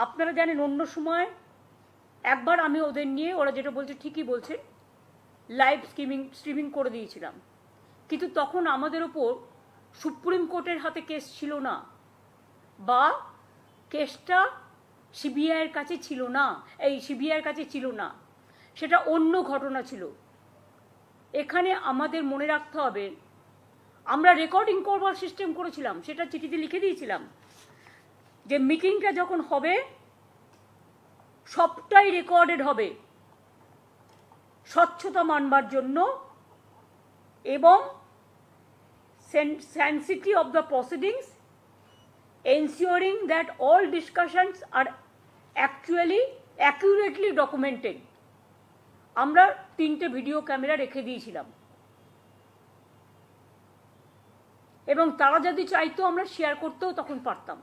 আপনারা জানেন অন্য সময় একবার আমি ওদের নিয়ে, ওরা যেটা বলছে ঠিকই বলছে, লাইভ স্ট্রিমিং করে দিয়েছিলাম, কিন্তু তখন আমাদের ওপর সুপ্রিম কোর্টের হাতে কেস ছিল না, বা কেসটা সিবিআইয়ের কাছে ছিল না, সিবিআইয়ের কাছে ছিল না, সেটা অন্য ঘটনা ছিল। এখানে আমাদের মনে রাখতে হবে, আমরা রেকর্ডিং করবার সিস্টেম করেছিলাম, সেটা চিঠিতে লিখে দিয়েছিলাম যে মিটিংটা যখন হবে সবটাই রেকর্ডেড হবে স্বচ্ছতা মানবার জন্য, এবং sanctity of the proceedings, ensuring that all discussions are actually accurately documented. আমরা 3টে ভিডিও ক্যামেরা রেখে দিয়েছিলাম, এবং তারা যদি চাইতো আমরা শেয়ার করতেও তখন পারতাম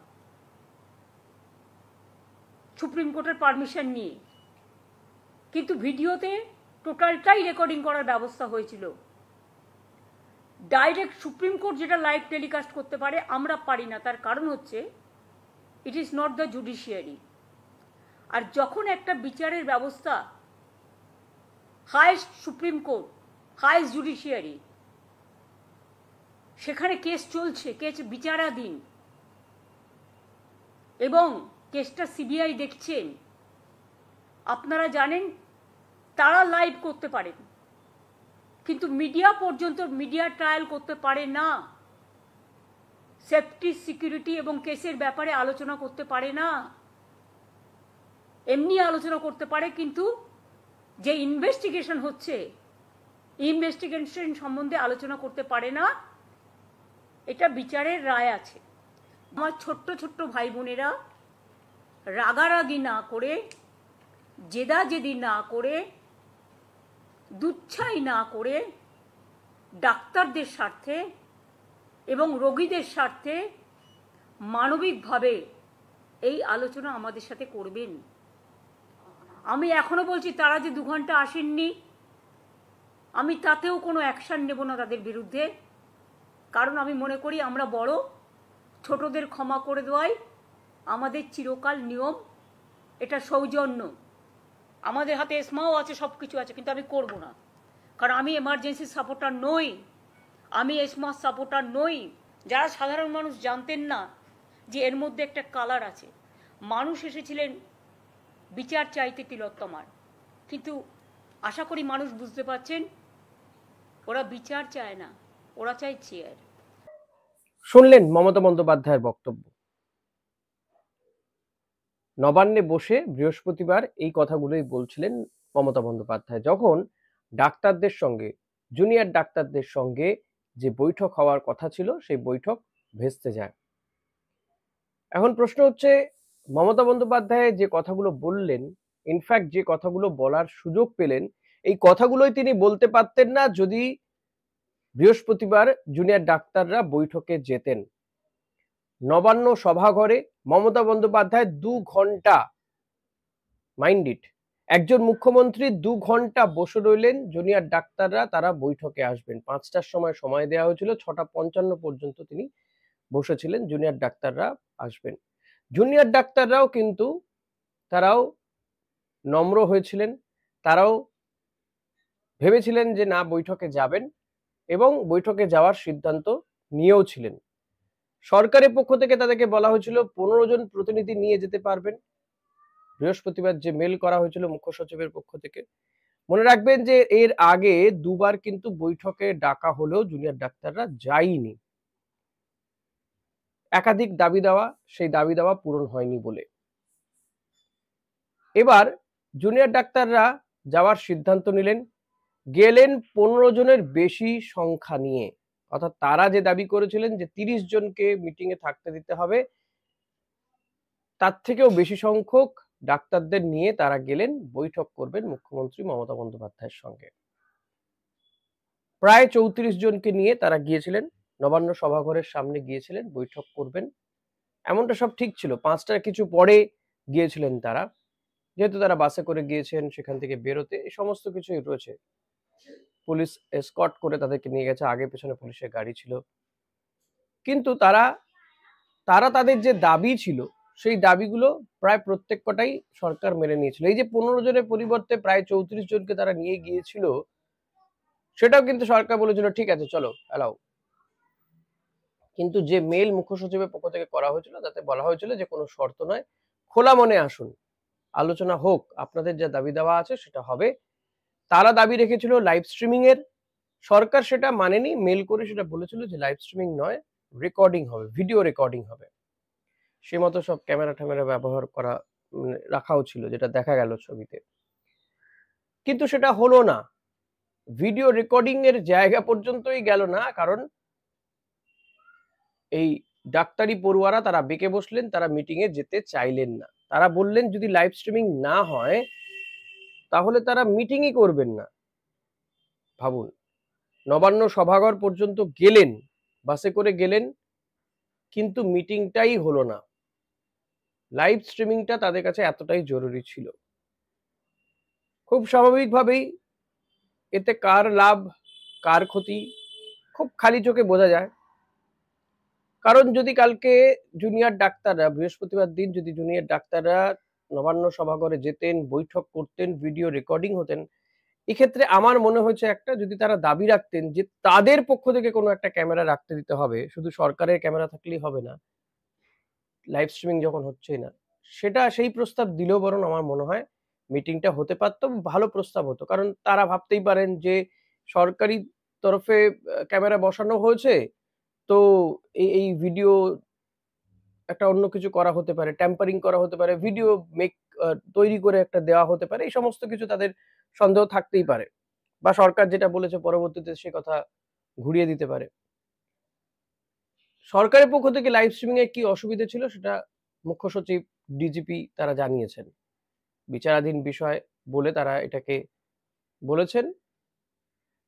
সুপ্রিম কোর্টের পারমিশন নিয়ে, কিন্তু ভিডিওতে টোটালটাই রেকর্ডিং করার ব্যবস্থা হয়েছিল। ডাইরেক্ট সুপ্রিম কোর্ট যেটা লাইভ টেলিকাস্ট করতে পারে, আমরা পারি না। তার কারণ হচ্ছে it is not the judiciary. আর যখন একটা বিচারের ব্যবস্থা, highest supreme court, highest judiciary, সেখানে কেস চলছে, কেস বিচারাধীন, এবং কেসটা সিবিআই দেখছেন, আপনারা জানেন তারা লাইভ করতে পারেন, কিন্তু মিডিয়া পর্যন্ত মিডিয়া ট্রায়াল করতে পারে না, সেফটি, সিকিউরিটি এবং কেসের ব্যাপারে আলোচনা করতে পারে না। এমনি আলোচনা করতে পারে, কিন্তু যে ইনভেস্টিগেশন হচ্ছে, ইনভেস্টিগেশন সম্বন্ধে আলোচনা করতে পারে না। এটা বিচারের রায় আছে। আমার ছোট্ট ছোট্ট ভাই বোনেরা রাগারাগি না করে, জেদাজেদি না করে, দুচ্ছাই না করে, ডাক্তারদের স্বার্থে এবং রোগীদের স্বার্থে মানবিকভাবে এই আলোচনা আমাদের সাথে করবেন। আমি এখনো বলছি, তারা যে 2 ঘন্টা আসেননি, আমি তাতেও কোনো অ্যাকশন নেব না তাদের বিরুদ্ধে, কারণ আমি মনে করি আমরা বড়, ছোটদের ক্ষমা করে দেওয়াই আমাদের চিরকাল নিয়ম। এটা সৌজন্য, আমাদের হাতে এসমাও আছে, সব কিছু আছে, কিন্তু আমি করব না, কারণ আমি এমার্জেন্সি সাপোর্টার নই, আমি এসমা সাপোর্টার নই। যারা সাধারণ মানুষ জানতেন না যে এর মধ্যে একটা কালার আছে। মানুষ এসেছিলেন বিচার চাইতে তিলোত্তমার, কিন্তু আশা করি মানুষ বুঝতে পারছেন ওরা বিচার চায় না, ওরা চায় চেয়ার। শুনলেন মমতা বন্দ্যোপাধ্যায়ের বক্তব্য। নবান্নে বসে বৃহস্পতিবার এই কথাগুলোই বলছিলেন মমতা বন্দ্যোপাধ্যায়, যখন ডাক্তারদের সঙ্গে, জুনিয়র ডাক্তারদের সঙ্গে যে বৈঠক হওয়ার কথা ছিল, সেই বৈঠক ভেস্তে যায়। এখন প্রশ্ন হচ্ছে, মমতা বন্দ্যোপাধ্যায় যে কথাগুলো বললেন, ইনফ্যাক্ট যে কথাগুলো বলার সুযোগ পেলেন, এই কথাগুলোই তিনি বলতে পারতেন না যদি বৃহস্পতিবার জুনিয়র ডাক্তাররা বৈঠকে যেতেন। নবান্ন সভাঘরে মমতা বন্দ্যোপাধ্যায় 2 ঘন্টা, মাইন্ড ইট, একজন মুখ্যমন্ত্রী 2 ঘন্টা বসে রইলেন, জুনিয়র ডাক্তাররা তারা বৈঠকে আসবেন। 5টার সময় দেওয়া হয়েছিল, 6:55 পর্যন্ত তিনি বসেছিলেন, জুনিয়র ডাক্তাররা আসবেন। জুনিয়র ডাক্তাররাও কিন্তু তারাও নম্র হয়েছিলেন, তারাও ভেবেছিলেন যে না, বৈঠকে যাবেন, এবং বৈঠকে যাওয়ার সিদ্ধান্ত নিয়েও ছিলেন। সরকারের পক্ষ থেকে তাদেরকে বলা হয়েছিল 15 জন প্রতিনিধি নিয়ে যেতে পারবেন। বৃহস্পতিবার যে মেল করা হয়েছিল মুখ্য সচিবের পক্ষ থেকে, মনে রাখবেন যে এর আগে 2 বার কিন্তু বৈঠকে ডাকা হলেও জুনিয়র ডাক্তাররা যায়নি। একাধিক দাবি দেওয়া, সেই দাবি দেওয়া পূরণ হয়নি বলে। এবার জুনিয়র ডাক্তাররা যাওয়ার সিদ্ধান্ত নিলেন, গেলেন 15 জনের বেশি সংখ্যা নিয়ে। অর্থাৎ তারা যে দাবি করেছিলেন যে 30 জনকে মিটিং এ থাকতে দিতে হবে, তার থেকেও বেশি সংখ্যক ডাক্তারদের নিয়ে তারা গেলেন, বৈঠক করবেন মুখ্যমন্ত্রী মমতা বন্দ্যোপাধ্যায়ের সঙ্গে। প্রায় 34 জনকে নিয়ে তারা গিয়েছিলেন, নবান্ন সভাঘরের সামনে গিয়েছিলেন, বৈঠক করবেন। এমনটা সব ঠিক ছিল। 5টার কিছু পরে গিয়েছিলেন তারা, যেহেতু তারা বাসে করে গিয়েছেন, সেখান থেকে বেরোতে এই সমস্ত কিছুই রয়েছে। পুলিশ এসকর্ট করে তাদেরকে নিয়ে গেছে, আগে পেছনে পুলিশের গাড়ি ছিল। কিন্তু তারা তাদের যে দাবি ছিল সেই দাবিগুলো প্রায় প্রত্যেক কটাই সরকার মেনে নিয়েছিল। এই যে 15 জনের পরিবর্তে প্রায় 34 জনকে তারা নিয়ে গিয়েছিল, সেটাও কিন্তু সরকার বলেছিল ঠিক আছে চলো অ্যালাউ। কিন্তু যে মেল মুখ্য সচিবের পক্ষ থেকে করা হয়েছিল তাতে বলা হয়েছিল যে কোনো শর্ত নয়, খোলা মনে আসুন, আলোচনা হোক, আপনাদের যা দাবি দেওয়া আছে সেটা হবে। তারা দাবি রেখেছিল লাইভ স্ট্রিমিং এর, সরকার সেটা মানেনি, মেল করে সেটা বলেছিল যে লাইভ স্ট্রিমিং নয়, রেকর্ডিং হবে, ভিডিও রেকর্ডিং হবে। সে মতো সব ক্যামেরা ট্যামেরা ব্যবহার করা রাখাও ছিল, যেটা দেখা গেল ছবিতে। কিন্তু সেটা হলো না, ভিডিও রেকর্ডিং এর জায়গা পর্যন্তই গেল না, কারণ এই ডাক্তারি পড়ুয়ারা তারা বেঁকে বসলেন, তারা মিটিং এ যেতে চাইলেন না। তারা বললেন যদি লাইভ স্ট্রিমিং না হয় তাহলে তারা মিটিংই করবেন না। ভাবুন, নবান্ন সভাঘর পর্যন্ত গেলেন, বাসে করে গেলেন, কিন্তু মিটিংটাই হলো না। লাইভ স্ট্রিমিংটা তাদের কাছে এতটাই জরুরি ছিল। খুব স্বাভাবিকভাবেই এতে কার লাভ কার ক্ষতি খুব খালি চোখে বোঝা যায়। কারণ যদি কালকে জুনিয়র ডাক্তাররা, বৃহস্পতিবার দিন যদি জুনিয়র ডাক্তাররা নবান্ন সভাঘরে যেতেন, বৈঠক করতেন, ভিডিও রেকর্ডিং হতেন, এক্ষেত্রে আমার মনে হয়েছে একটা, যদি তারা দাবি রাখতেন যে তাদের পক্ষ থেকে কোনো একটা ক্যামেরা রাখতে দিতে হবে, শুধু সরকারের ক্যামেরা থাকলেই হবে না, লাইভ স্ট্রিমিং যখন হচ্ছেই না, সেটা সেই প্রস্তাব দিলেও বরং আমার মনে হয় মিটিংটা হতে পারত, ভালো প্রস্তাব হতো। কারণ তারা ভাবতেই পারেন যে সরকারি তরফে ক্যামেরা বসানো হয়েছে, তো এই ভিডিও একটা অন্য কিছু করা হতে পারে, ট্যাম্পারিং করা হতে পারে, ভিডিও মেক তৈরি করে একটা দেওয়া হতে পারে, এই সমস্ত কিছু তাদের সন্দেহ থাকতেই পারে, বা সরকার যেটা বলেছে পরবর্তীতে সে কথা ঘুরিয়ে দিতে পারে। সরকারের পক্ষ থেকে লাইভ স্ট্রিমিং এ কি অসুবিধা ছিল সেটা মুখ্য সচিব, ডিজিপি তারা জানিয়েছেন, বিচারাধীন বিষয় বলে তারা এটাকে বলেছেন,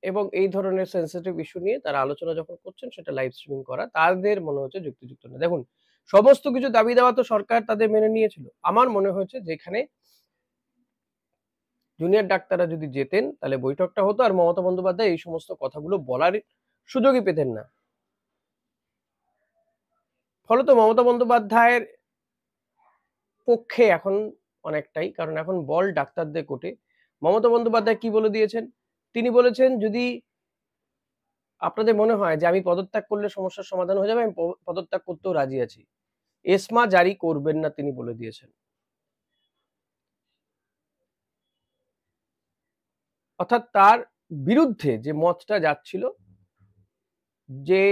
এবং এই ধরনের সেন্সিটিভ ইস্যু নিয়ে তারা আলোচনা যখন করছেন সেটা লাইভ স্ট্রিমিং করা তাদের মনে হচ্ছে যুক্তিযুক্ত না। দেখুন, সমস্ত কিছু দাবি দেওয়া তো সরকার তাদের মেনে নিয়েছিল। আমার মনে হয়েছে যেখানে জুনিয়র ডাক্তাররা যদি যেতেন তাহলে বৈঠকটা হতো, আর মমতা বন্দ্যোপাধ্যায় এই সমস্ত কথাগুলো বলার সুযোগই পেতেন না। ফলত মমতা বন্দ্যোপাধ্যায়ের পক্ষে এখন অনেকটাই, কারণ এখন বল ডাক্তারদের কোর্টে। মমতা বন্দ্যোপাধ্যায় কি বলে দিয়েছেন? তিনি বলেছেন যদি আপনাদের মনে হয় যে আমি পদত্যাগ করলে সমস্যার সমাধান হয়ে যাবে, আমি পদত্যাগ করতেও রাজি আছি। এসমা জারি করবেন না তিনি বলে দিয়েছেন। অর্থাৎ তার বিরুদ্ধে যে মতটা যাচ্ছিল, যে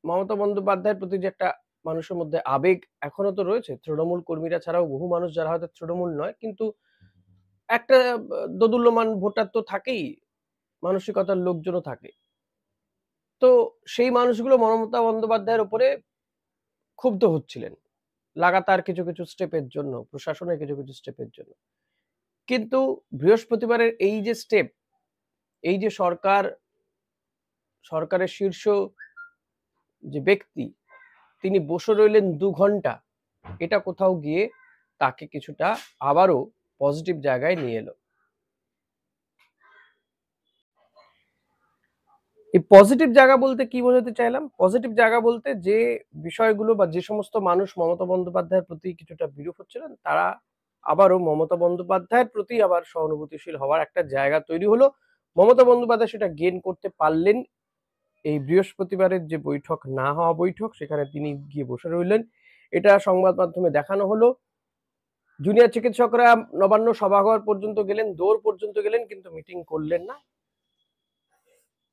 মমতা বন্দ্যোপাধ্যায়ের প্রতি যে একটা মানুষের মধ্যে আবেগ এখনো তো রয়েছে, তৃণমূল কর্মীরা ছাড়াও বহু মানুষ যারা হয়তো তৃণমূল নয় কিন্তু একটা দোদুল্যমান ভোটার তো থাকেই, মানসিকতার লোকজনও থাকে। তো সেই মানুষগুলো মমতা বন্দ্যোপাধ্যায়ের উপরে ক্ষুব্ধ হচ্ছিলেন লাগাতার কিছু কিছু স্টেপের জন্য, প্রশাসনের কিছু কিছু স্টেপের জন্য। কিন্তু বৃহস্পতিবারের এই যে স্টেপ, এই যে সরকারের শীর্ষ যে ব্যক্তি তিনি বসে রইলেন 2 ঘন্টা, এটা কোথাও গিয়ে তাকে কিছুটা আবারও পজিটিভ জায়গায় নিয়ে এলো। এই পজিটিভ জায়গা বলতে কি বোঝাতে চাইলাম? পজিটিভ জায়গা বলতে যে বিষয়গুলো বা যে সমস্ত মানুষ মমতা বন্দ্যোপাধ্যায়ের প্রতি কিছুটা বিরূপ হচ্ছিলেন, তারা আবারও মমতা বন্দ্যোপাধ্যায়ের প্রতি আবার সহানুভূতিশীল হওয়ার একটা জায়গা তৈরি হলো। মমতা বন্দ্যোপাধ্যায় সেটা গেইন করতে পারলেন এই বৃহস্পতিবারের যে বৈঠক না হওয়া বৈঠক, সেখানে তিনি গিয়ে বসে রইলেন। এটা সংবাদ মাধ্যমে দেখানো হলো। জুনিয়র চিকিৎসকরা নবান্ন সভাঘর পর্যন্ত গেলেন, দৌড় পর্যন্ত গেলেন, কিন্তু মিটিং করলেন না।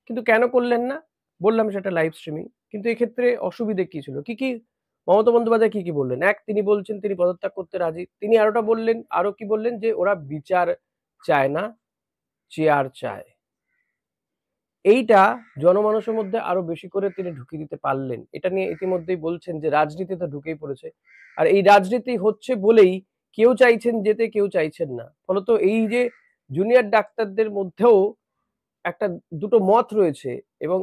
কিন্তু কেন করলেন না? বললাম সেটা লাইভ স্ট্রিমিং। কিন্তু এক্ষেত্রে অসুবিধে কি ছিল? কি মমতা বন্দ্যোপাধ্যায় কি বললেন? এক, তিনি বলছেন তিনি পদত্যাগ করতে রাজি। তিনি আরোটা বললেন, আরো কি বললেন যে ওরা বিচার চায় না, চেয়ার চায়। এইটা জনমানুষের মধ্যে আরো বেশি করে তিনি ঢুকিয়ে দিতে পারলেন। এটা নিয়ে ইতিমধ্যেই বলছেন যে রাজনীতিতে ঢুকেই পড়েছে। আর এই রাজনীতি হচ্ছে বলেই কেউ চাইছেন যেতে, কেউ চাইছেন না। ফলত এই যে জুনিয়র ডাক্তারদের মধ্যেও একটা দুটো মত রয়েছে, এবং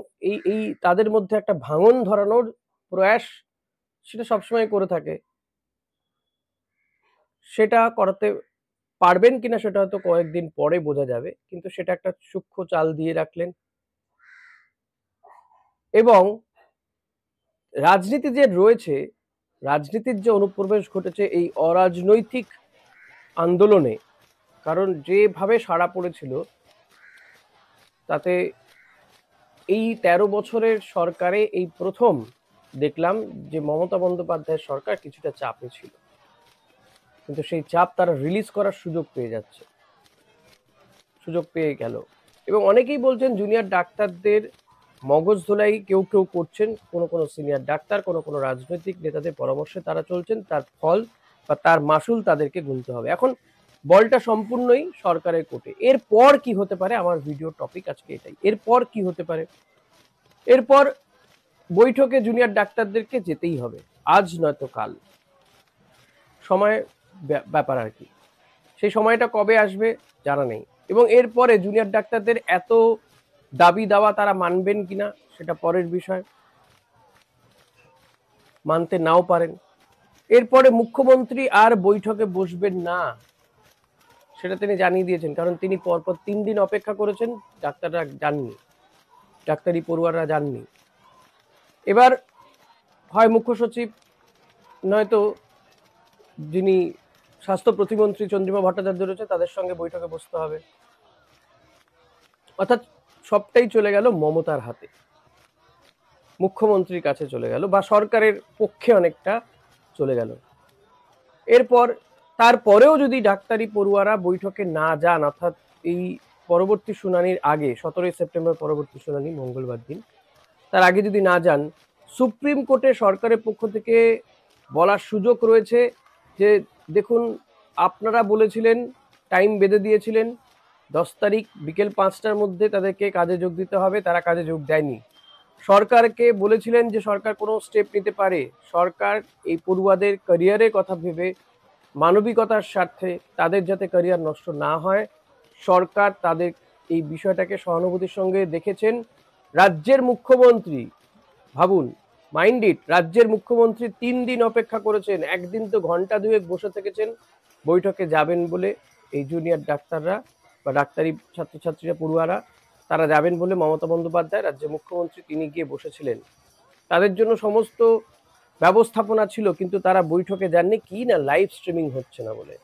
এই তাদের মধ্যে একটা ভাঙন ধরানোর প্রয়াস সেটা সবসময় করে থাকে। সেটা করাতে পারবেন কিনা সেটা হয়তো কয়েকদিন পরে বোঝা যাবে, কিন্তু সেটা একটা সূক্ষ্ম চাল দিয়ে রাখলেন। এবং রাজনীতি যে রয়েছে রাজনীতির যে অনুপ্রবেশ ঘটেছে এই অরাজনৈতিক আন্দোলনে, কারণ যেভাবে সাড়া পড়েছিল তাতে এই ১৩ বছরের সরকারে এই প্রথম দেখলাম যে মমতা বন্দ্যোপাধ্যায়ের সরকার কিছুটা চাপে ছিল, কিন্তু সেই চাপ তারা রিলিজ করার সুযোগ পেয়ে যাচ্ছে, সুযোগ পেয়ে গেল। এবং অনেকেই বলছেন জুনিয়র ডাক্তারদের মগজ ধোলাই কেউ কেউ করছেন, কোনো কোনো সিনিয়র ডাক্তার কোনো কোনো রাজনৈতিক নেতাদের পরামর্শে তারা চলছেন, তার ফল বা তার মাসুল তাদেরকে গুনতে হবে। এখন বলটা সম্পূর্ণই সরকারের কোর্টে। এরপর কি হতে পারে, আমার ভিডিও টপিক আজকে এটাই। এরপর কি হতে পারে? এরপর বৈঠকে জুনিয়র ডাক্তারদেরকে যেতেই হবে, আজ নয়তো কাল, সময় ব্যাপার আর কি। সেই সময়টা কবে আসবে জানা নেই। এবং এরপরে জুনিয়র ডাক্তারদের এত দাবি দাওয়া তারা মানবেন কিনা সেটা পরের বিষয়, মানতে নাও পারেন। এরপরে মুখ্যমন্ত্রী আর বৈঠকে বসবেন না সেটা তিনি জানিয়ে দিয়েছেন, কারণ তিনি পরপর 3 দিন অপেক্ষা করেছেন, ডাক্তাররা যাননি, ডাক্তারি পড়ুয়াররা যাননি। এবার হয় মুখ্য সচিব নয়তো যিনি স্বাস্থ্য প্রতিমন্ত্রী চন্দ্রিমা ভট্টাচার্য রয়েছে তাদের সঙ্গে বৈঠকে বসতে হবে। অর্থাৎ সবটাই চলে গেল মমতার হাতে, মুখ্যমন্ত্রীর কাছে চলে গেল, বা সরকারের পক্ষে অনেকটা চলে গেল। এরপর তারপরেও যদি ডাক্তারি পড়ুয়ারা বৈঠকে না যান, অর্থাৎ এই পরবর্তী শুনানির আগে 17 সেপ্টেম্বর পরবর্তী শুনানি মঙ্গলবার দিন, তার আগে যদি না যান, সুপ্রিম কোর্টে সরকারের পক্ষ থেকে বলার সুযোগ রয়েছে যে দেখুন আপনারা বলেছিলেন, টাইম বেঁধে দিয়েছিলেন 10 তারিখ বিকেল 5টার মধ্যে তাদেরকে কাজে যোগ দিতে হবে, তারা কাজে যোগ দেয়নি। সরকারকে বলেছিলেন যে সরকার কোনো স্টেপ নিতে পারে, সরকার এই পড়ুয়াদের ক্যারিয়ারের কথা ভেবে মানবিকতার স্বার্থে তাদের যাতে ক্যারিয়ার নষ্ট না হয়, সরকার তাদের এই বিষয়টাকে সহানুভূতির সঙ্গে দেখেছেন। রাজ্যের মুখ্যমন্ত্রী, ভাবুন, মাইন্ড ইট, রাজ্যের মুখ্যমন্ত্রী 3 দিন অপেক্ষা করেছেন, একদিন তো ঘন্টা দুয়েক বসে থেকেছেন বৈঠকে যাবেন বলে। এই জুনিয়র ডাক্তাররা বা ডাক্তারি ছাত্রছাত্রীরা পড়ুয়ারা তারা যাবেন বলে মমতা বন্দ্যোপাধ্যায় রাজ্যের মুখ্যমন্ত্রী তিনি গিয়ে বসেছিলেন, তাদের জন্য সমস্ত ব্যবস্থাপনা ছিল, কিন্তু তারা বৈঠকে যাননি। কি না, লাইভ স্ট্রিমিং হচ্ছে না বলে।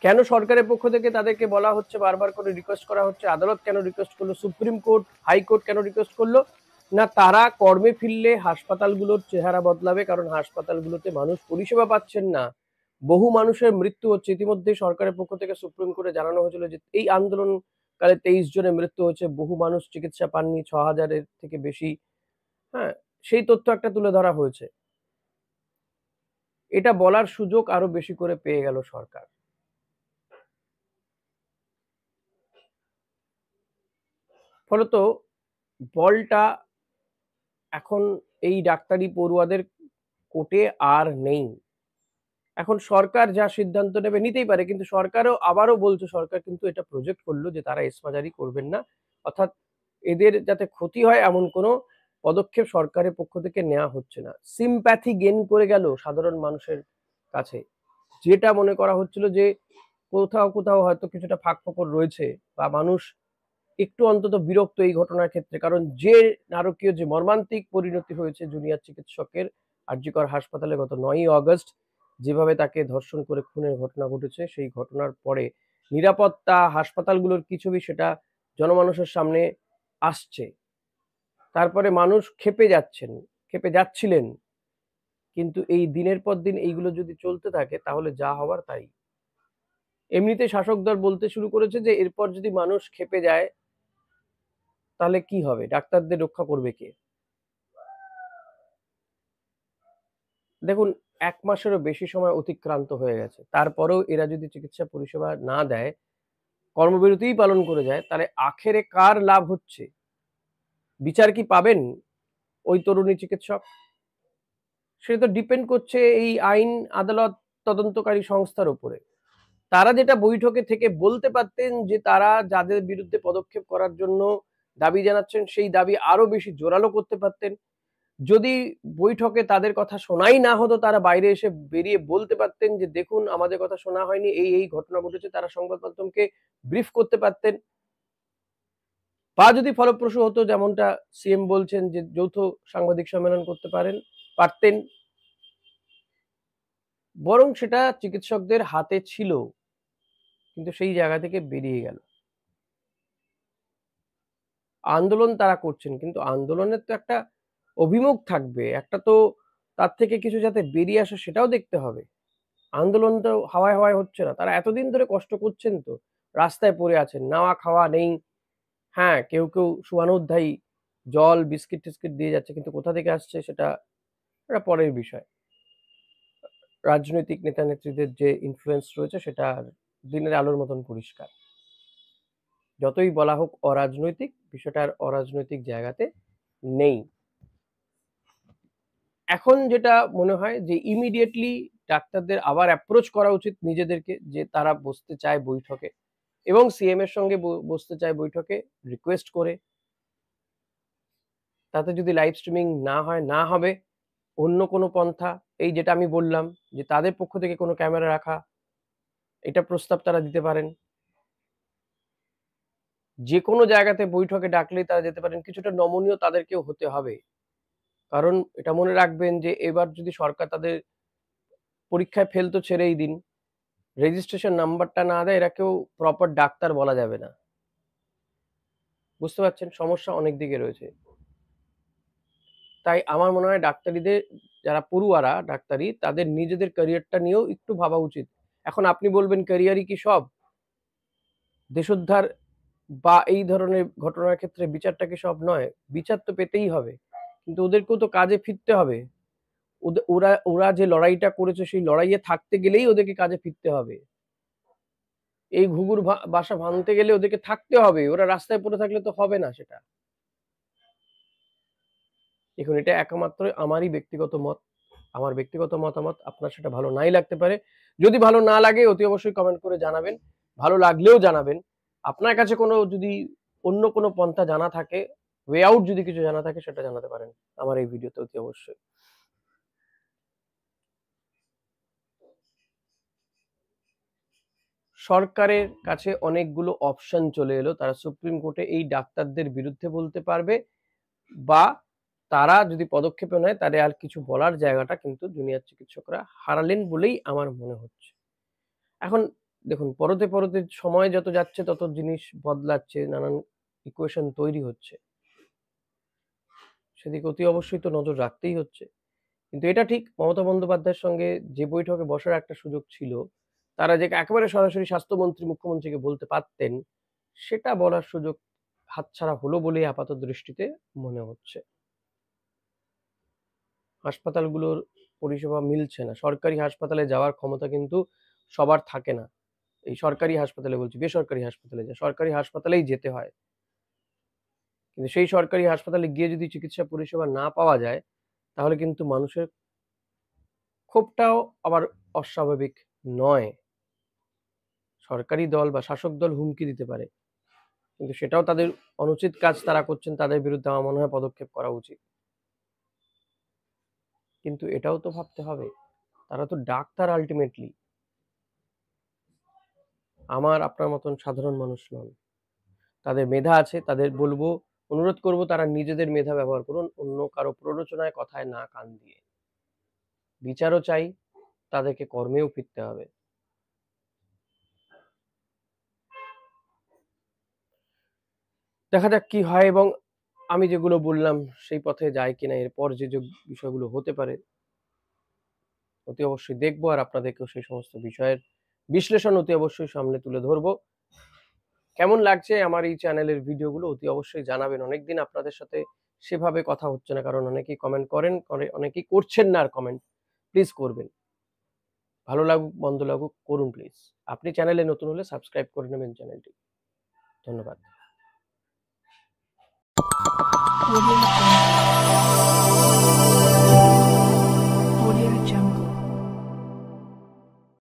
কেন সরকারের পক্ষ থেকে তাদেরকে বলা হচ্ছে, বারবার করে রিকোয়েস্ট করা হচ্ছে, আদালত কেন রিকোয়েস্ট করলো, সুপ্রিম কোর্ট হাইকোর্ট কেন রিকোয়েস্ট করলো? না, তারা কর্মে ফিরলে হাসপাতালগুলোর চেহারা বদলাবে, কারণ হাসপাতালগুলোতে মানুষ পরিষেবা পাচ্ছেন না, বহু মানুষের মৃত্যু হচ্ছে। ইতিমধ্যে সরকারের পক্ষ থেকে সুপ্রিম কোর্টে জানানো হয়েছিল যে এই আন্দোলনকালে 23 জনের মৃত্যু হয়েছে, বহু মানুষ চিকিৎসা পাননি, 6,000-এর থেকে বেশি। হ্যাঁ, সেই তথ্য একটা তুলে ধরা হয়েছে। এটা বলার সুযোগ আরো বেশি করে পেয়ে গেল সরকার। ফলত বলটা এখন এই ডাক্তারি পড়ুয়াদের কোর্টে আর নেই। এখন সরকার যা সিদ্ধান্ত নেবে নিতেই পারে, কিন্তু সরকারও আবারও বলছে, সরকার কিন্তু এটা প্রজেক্ট করলো যে তারা এসমা জারি করবেন না, অর্থাৎ এদের যাতে ক্ষতি হয় এমন কোনো পদক্ষেপ সরকারের পক্ষ থেকে নেওয়া হচ্ছে না। সিম্প্যাথি গেইন করে গেল সাধারণ মানুষের কাছে, যেটা মনে করা হচ্ছিল যে কোথাও কোথাও হয়তো কিছুটা ফাঁকফোকর রয়েছে, বা মানুষ একটু অন্তত বিরক্ত এই ঘটনার ক্ষেত্রে, কারণ যে নারকীয় যে মর্মান্তিক পরিণতি হয়েছে জুনিয়র চিকিৎসকের আরজিকর হাসপাতালে গত 9ই আগস্ট, যেভাবে তাকে ধর্ষণ করে খুনের ঘটনা ঘটেছে, সেই ঘটনার পরে নিরাপত্তা হাসপাতালগুলোর কি ছবি সেটা জনমানুষের সামনে আসছে। তারপরে মানুষ খেপে যাচ্ছিলেন, কিন্তু এই দিনের পর দিন এইগুলো যদি চলতে থাকে তাহলে যা হওয়ার তাই। এমনিতে শাসক দল বলতে শুরু করেছে যে এরপর যদি মানুষ খেপে যায় তাহলে কি হবে, ডাক্তারদের রক্ষা করবে কে? দেখুন, 1 মাসেরও বেশি সময় অতিক্রান্ত হয়ে গেছে, তারপরেও এরা যদি চিকিৎসা পরিষেবা না দেয়, কর্মবিরতিই পালন করে যায়, তাহলে আখেরে কার লাভ হচ্ছে? বিচার কি পাবেন ওই তরুণী চিকিৎসক? সেটা তো ডিপেন্ড করছে এই আইন আদালত তদন্তকারী সংস্থার উপরে। তারা যেটা বৈঠকে থেকে বলতে পারতেন যে তারা যাদের বিরুদ্ধে পদক্ষেপ করার জন্য দাবি জানাচ্ছেন সেই দাবি আরো বেশি জোরালো করতে পারতেন। যদি বৈঠকে তাদের কথা শোনাই না হতো, তারা বাইরে এসে বেরিয়ে বলতে পারতেন যে দেখুন আমাদের কথা শোনা হয়নি, এই ঘটনা ঘটেছে, তারা সংবাদ মাধ্যমকে ব্রিফ করতে পারতেন। বা যদি ফলপ্রসূ হতো, যেমনটা সিএম বলছেন যে যৌথ সাংবাদিক সম্মেলন করতে পারতেন, বরং সেটা চিকিৎসকদের হাতে ছিল, কিন্তু সেই জায়গা থেকে বেরিয়ে গেল। আন্দোলন তারা করছেন, কিন্তু আন্দোলনের তো একটা অভিমুখ থাকবে, একটা তো তার থেকে কিছু যাতে বেরিয়ে আসে সেটাও দেখতে হবে। আন্দোলন তো হাওয়ায় হাওয়ায় হচ্ছে না, তারা এতদিন ধরে কষ্ট করছেন, তো রাস্তায় পড়ে আছেন, নাওয়া খাওয়া নেই। হ্যাঁ, কেউ কেউ শুভানুধ্যায়ী জল বিস্কিট টিস্কিট দিয়ে যাচ্ছে, কিন্তু কোথা থেকে আসছে সেটা একটা পরের বিষয়। রাজনৈতিক নেতা নেত্রীদের যে ইনফ্লুয়েন্স রয়েছে সেটা দিনের আলোর মতন পরিষ্কার। যতই বলা হোক অরাজনৈতিক, বিষয়টা আর অরাজনৈতিক জায়গাতে নেই। এখন যেটা মনে হয় যে ইমিডিয়েটলি ডাক্তারদের আবার অ্যাপ্রোচ করা উচিত নিজেদেরকে, যে তারা বসতে চায় বৈঠকে এবং সিএম এর সঙ্গে বসতে চায় বৈঠকে, রিকোয়েস্ট করে। তাতে যদি লাইভ স্ট্রিমিং না হয়, না হবে, অন্য কোনো পন্থা, এই যেটা আমি বললাম যে তাদের পক্ষ থেকে কোনো ক্যামেরা রাখা, এটা প্রস্তাব তারা দিতে পারেন। যে কোনো জায়গাতে বৈঠকে ডাকলেই তারা যেতে পারেন। কিছুটা নমনীয় তাদেরকেও হতে হবে, কারণ এটা মনে রাখবেন যে এবার যদি সরকার তাদের পরীক্ষায় ফেল তো ছেড়েই দিন, রেজিস্ট্রেশন নাম্বারটা না দেয়, এরা কেউ প্রপার ডাক্তার বলা যাবে না। বুঝতে পারছেন, সমস্যা অনেক দিকে রয়েছে। তাই আমার মনে হয় ডাক্তারিদের, যারা পড়ুয়ারা ডাক্তারি, তাদের নিজেদের ক্যারিয়ারটা নিয়েও একটু ভাবা উচিত। এখন আপনি বলবেন ক্যারিয়ারই কি সব? দেশোদ্ধার বা এই ধরনের ঘটনার ক্ষেত্রে বিচারটা কি সব নয়? বিচার তো পেতেই হবে, কিন্তু ওদেরকেও তো কাজে ফিরতে হবে। ওরা ওরা যে লড়াইটা করেছে সেই লড়াইয়ে থাকতে গেলেই ওদেরকে কাজে ফিরতে হবে। এই ঘুঘুর বাসা ভাঙতে গেলে ওদেরকে থাকতে হবে, ওরা রাস্তায় পড়ে থাকলে তো হবে না সেটা। দেখুন, এটা একমাত্র আমারই ব্যক্তিগত মত, আমার ব্যক্তিগত মতামত। আপনার সেটা ভালো নাই লাগতে পারে। যদি ভালো না লাগে অতি অবশ্যই কমেন্ট করে জানাবেন, ভালো লাগলেও জানাবেন। আপনার কাছে কোনো যদি অন্য কোনো পন্থা জানা থাকে, ওয়ে আউট যদি কিছু জানা থাকে, সেটা জানাতে পারেন আমার এই ভিডিওতে অতি অবশ্যই। সরকারের কাছে অনেকগুলো অপশন চলে এলো, তারা সুপ্রিম কোর্টে এই ডাক্তারদের বিরুদ্ধে বলতে পারবে, বা তারা যদি পদক্ষেপ নেয় তাহলে আর কিছু বলার জায়গাটা কিন্তু জুনিয়র চিকিৎসকরা হারালেন বলেই আমার মনে হচ্ছে। এখন দেখুন, পরতে পরতে সময় যত যাচ্ছে তত জিনিস বদলাচ্ছে, নানান ইকুয়েশন তৈরি হচ্ছে, সেদিকে অতি অবশ্যই তো নজর রাখতেই হচ্ছে। কিন্তু এটা ঠিক, মমতা বন্দ্যোপাধ্যায়ের সঙ্গে যে বৈঠকে বসার একটা সুযোগ ছিল, তারা যে একেবারে সরাসরি স্বাস্থ্যমন্ত্রী মুখ্যমন্ত্রীকে বলতে পারতেন, সেটা বলার সুযোগ হাতছাড়া হলো বলেই আপাত দৃষ্টিতে মনে হচ্ছে। হাসপাতালগুলোর পরিষেবা মিলছে না। সরকারি হাসপাতালে যাওয়ার ক্ষমতা কিন্তু সবার থাকে না। এই সরকারি হাসপাতালে বলছি, বেসরকারি হাসপাতালে যায়, সরকারি হাসপাতালেই যেতে হয়। কিন্তু সেই সরকারি হাসপাতালে গিয়ে যদি চিকিৎসা পরিষেবা না পাওয়া যায়, তাহলে কিন্তু মানুষের ক্ষোভটাও আবার অস্বাভাবিক নয়। সরকারি দল বা শাসক দল হুমকি দিতে পারে, কিন্তু সেটাও তাদের অনুচিত কাজ তারা করছেন, তাদের বিরুদ্ধে আমার মনে হয় পদক্ষেপ করা উচিত। কিন্তু এটাও তো ভাবতে হবে, তারা তো ডাক্তার আল্টিমেটলি, আমার আপনার মতন সাধারণ মানুষ নন। তাদের মেধা আছে, তাদের বলবো, অনুরোধ করব তারা নিজেদের মেধা ব্যবহার করুন, অন্য কারো প্ররোচনায় কথায় না কান দিয়ে। বিচারও চাই, তাদেরকে কর্মেও ফিরতে হবে। দেখা যাক কি হয়, এবং আমি যেগুলো বললাম সেই পথে যায় কিনা, এরপর যে যে বিষয়গুলো হতে পারে অতি অবশ্যই দেখবো, আর আপনাদেরকেও সেই সমস্ত বিষয়ের বিশ্লেষণ অতি অবশ্যই সামনে তুলে ধরবো। কেমন লাগছে আমার এই চ্যানেলের ভিডিওগুলো অতি অবশ্যই জানাবেন। অনেকদিন আপনাদের সাথে সেভাবে কথা হচ্ছে না, কারণ অনেকেই কমেন্ট করেন, অনেকেই করছেন না আর কমেন্ট। প্লিজ করবেন। ভালো লাগুক মন্দ লাগুক করুন প্লিজ। আপনি চ্যানেলে নতুন হলে সাবস্ক্রাইব করে নেবেন চ্যানেলটি। ধন্যবাদ।